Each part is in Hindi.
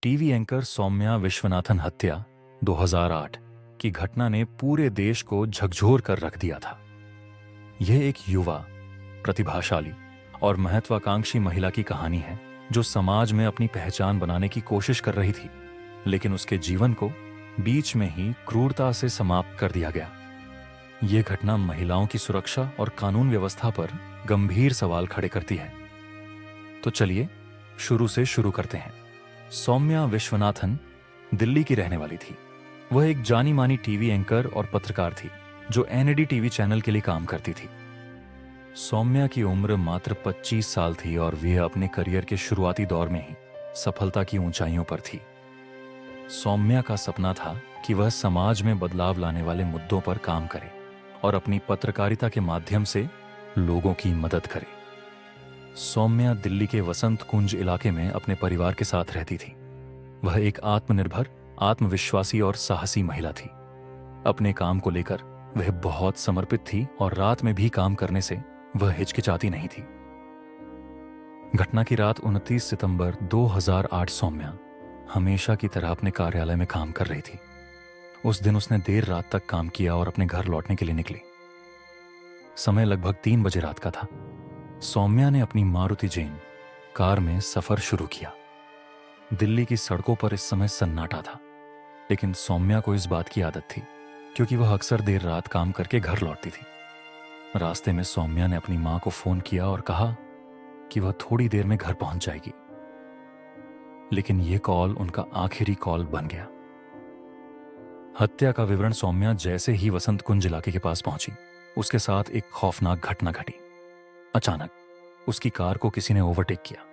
टीवी एंकर सौम्या विश्वनाथन हत्या 2008 की घटना ने पूरे देश को झकझोर कर रख दिया था। यह एक युवा, प्रतिभाशाली और महत्वाकांक्षी महिला की कहानी है जो समाज में अपनी पहचान बनाने की कोशिश कर रही थी, लेकिन उसके जीवन को बीच में ही क्रूरता से समाप्त कर दिया गया। यह घटना महिलाओं की सुरक्षा और कानून व्यवस्था पर गंभीर सवाल खड़े करती है। तो चलिए शुरू से शुरू करते हैं। सौम्या विश्वनाथन दिल्ली की रहने वाली थी। वह एक जानी मानी टीवी एंकर और पत्रकार थी जो एनडी टीवी चैनल के लिए काम करती थी। सौम्या की उम्र मात्र 25 साल थी और वह अपने करियर के शुरुआती दौर में ही सफलता की ऊंचाइयों पर थी। सौम्या का सपना था कि वह समाज में बदलाव लाने वाले मुद्दों पर काम करे और अपनी पत्रकारिता के माध्यम से लोगों की मदद करे। सौम्या दिल्ली के वसंत कुंज इलाके में अपने परिवार के साथ रहती थी। वह एक आत्मनिर्भर, आत्मविश्वासी और साहसी महिला थी। अपने काम को लेकर वह बहुत समर्पित थी और रात में भी काम करने से वह हिचकिचाती नहीं थी। घटना की रात 29 सितंबर 2008 सौम्या हमेशा की तरह अपने कार्यालय में काम कर रही थी। उस दिन उसने देर रात तक काम किया और अपने घर लौटने के लिए निकली। समय लगभग 3 बजे रात का था। सौम्या ने अपनी मारुति जैन कार में सफर शुरू किया। दिल्ली की सड़कों पर इस समय सन्नाटा था, लेकिन सौम्या को इस बात की आदत थी क्योंकि वह अक्सर देर रात काम करके घर लौटती थी। रास्ते में सौम्या ने अपनी मां को फोन किया और कहा कि वह थोड़ी देर में घर पहुंच जाएगी, लेकिन यह कॉल उनका आखिरी कॉल बन गया। हत्या का विवरण सौम्या जैसे ही वसंत कुंज इलाके के पास पहुंची, उसके साथ एक खौफनाक घटना घटी। अचानक उसकी कार को किसी ने ओवरटेक किया।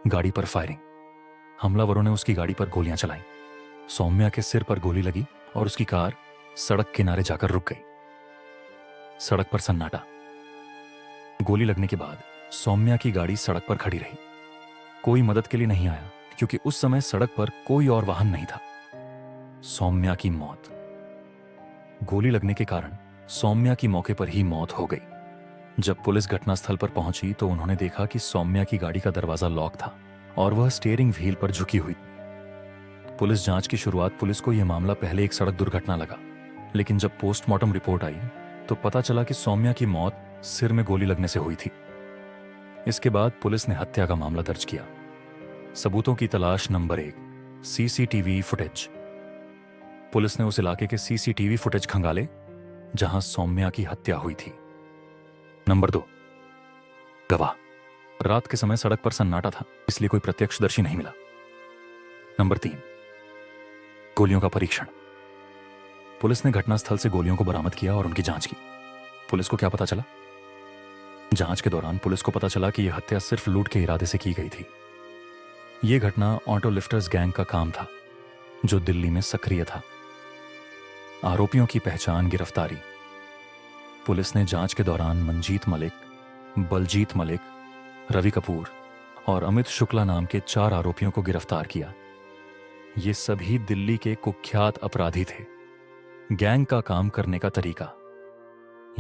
गाड़ी पर फायरिंग। हमलावरों ने उसकी गाड़ी पर गोलियां चलाईं। सौम्या के सिर पर गोली लगी और उसकी कार सड़क किनारे जाकर रुक गई। सड़क पर सन्नाटा। गोली लगने के बाद सौम्या की गाड़ी सड़क पर खड़ी रही। कोई मदद के लिए नहीं आया क्योंकि उस समय सड़क पर कोई और वाहन नहीं था। सौम्या की मौत। गोली लगने के कारण सौम्या की मौके पर ही मौत हो गई। जब पुलिस घटनास्थल पर पहुंची तो उन्होंने देखा कि सौम्या की गाड़ी का दरवाजा लॉक था और वह स्टीयरिंग व्हील पर झुकी हुई थी। पुलिस जांच की शुरुआत पुलिस को यह मामला पहले एक सड़क दुर्घटना लगा, लेकिन जब पोस्टमार्टम रिपोर्ट आई तो पता चला कि सौम्या की मौत सिर में गोली लगने से हुई थी। इसके बाद पुलिस ने हत्या का मामला दर्ज किया। सबूतों की तलाश नंबर 1, सीसीटीवी फुटेज। पुलिस ने उस इलाके के सीसीटीवी फुटेज खंगाले जहां सौम्या की हत्या हुई थी। नंबर 2, गवाह। रात के समय सड़क पर सन्नाटा था, इसलिए कोई प्रत्यक्षदर्शी नहीं मिला। नंबर 3, गोलियों का परीक्षण। पुलिस ने घटनास्थल से गोलियों को बरामद किया और उनकी जांच की। पुलिस को क्या पता चला? जांच के दौरान पुलिस को पता चला कि यह हत्या सिर्फ लूट के इरादे से की गई थी। यह घटना ऑटो लिफ्टर्स गैंग का काम था जो दिल्ली में सक्रिय था। आरोपियों की पहचान, गिरफ्तारी। पुलिस ने जांच के दौरान मंजीत मलिक, बलजीत मलिक, रवि कपूर और अमित शुक्ला नाम के 4 आरोपियों को गिरफ्तार किया। ये सभी दिल्ली के कुख्यात अपराधी थे। गैंग का काम करने का तरीका।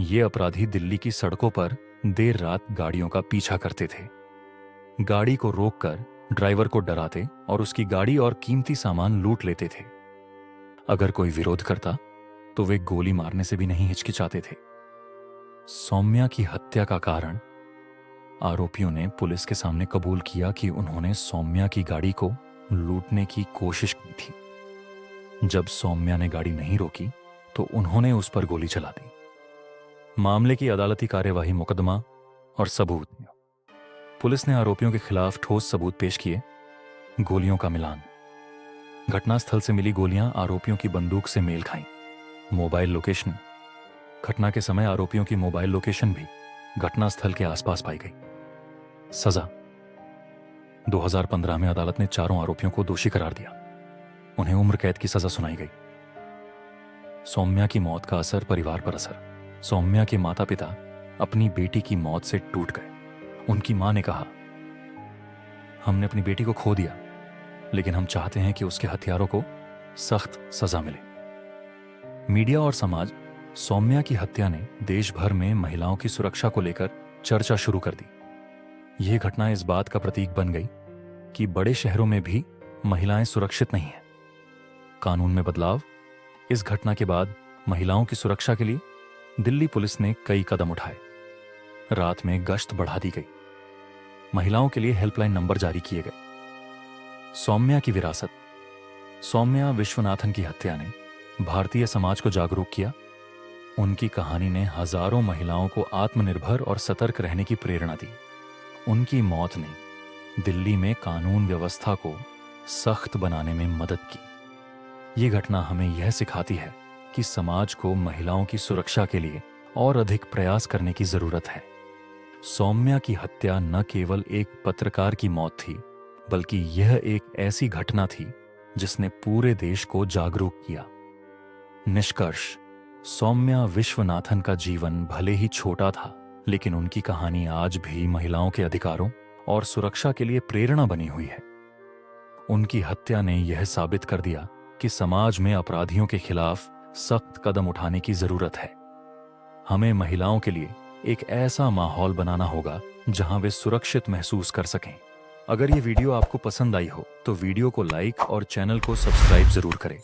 ये अपराधी दिल्ली की सड़कों पर देर रात गाड़ियों का पीछा करते थे। गाड़ी को रोककर ड्राइवर को डराते और उसकी गाड़ी और कीमती सामान लूट लेते थे। अगर कोई विरोध करता तो वे गोली मारने से भी नहीं हिचकिचाते थे। सौम्या की हत्या का कारण आरोपियों ने पुलिस के सामने कबूल किया कि उन्होंने सौम्या की गाड़ी को लूटने की कोशिश की थी। जब सौम्या ने गाड़ी नहीं रोकी तो उन्होंने उस पर गोली चला दी। मामले की अदालती कार्यवाही, मुकदमा और सबूत। पुलिस ने आरोपियों के खिलाफ ठोस सबूत पेश किए। गोलियों का मिलान। घटनास्थल से मिली गोलियां आरोपियों की बंदूक से मेल खाईं। Mobile location. घटना के समय आरोपियों की मोबाइल लोकेशन भी घटनास्थल के आसपास पाई गई। सजा। 2015 में अदालत ने चारों आरोपियों को दोषी करार दिया। उन्हें उम्र कैद की सजा सुनाई गई। सौम्या की मौत का असर, परिवार पर असर। सौम्या के माता पिता अपनी बेटी की मौत से टूट गए। उनकी मां ने कहा, हमने अपनी बेटी को खो दिया, लेकिन हम चाहते हैं कि उसके हत्यारों को सख्त सजा मिले। मीडिया और समाज। सौम्या की हत्या ने देश भर में महिलाओं की सुरक्षा को लेकर चर्चा शुरू कर दी। यह घटना इस बात का प्रतीक बन गई कि बड़े शहरों में भी महिलाएं सुरक्षित नहीं हैं। कानून में बदलाव। इस घटना के बाद महिलाओं की सुरक्षा के लिए दिल्ली पुलिस ने कई कदम उठाए। रात में गश्त बढ़ा दी गई। महिलाओं के लिए हेल्पलाइन नंबर जारी किए गए। सौम्या की विरासत। सौम्या विश्वनाथन की हत्या ने भारतीय समाज को जागरूक किया। उनकी कहानी ने हजारों महिलाओं को आत्मनिर्भर और सतर्क रहने की प्रेरणा दी। उनकी मौत ने दिल्ली में कानून व्यवस्था को सख्त बनाने में मदद की। ये घटना हमें यह सिखाती है कि समाज को महिलाओं की सुरक्षा के लिए और अधिक प्रयास करने की जरूरत है। सौम्या की हत्या न केवल एक पत्रकार की मौत थी, बल्कि यह एक ऐसी घटना थी जिसने पूरे देश को जागरूक किया। निष्कर्ष। सौम्या विश्वनाथन का जीवन भले ही छोटा था, लेकिन उनकी कहानी आज भी महिलाओं के अधिकारों और सुरक्षा के लिए प्रेरणा बनी हुई है। उनकी हत्या ने यह साबित कर दिया कि समाज में अपराधियों के खिलाफ सख्त कदम उठाने की जरूरत है। हमें महिलाओं के लिए एक ऐसा माहौल बनाना होगा जहां वे सुरक्षित महसूस कर सकें। अगर ये वीडियो आपको पसंद आई हो तो वीडियो को लाइक और चैनल को सब्सक्राइब जरूर करें।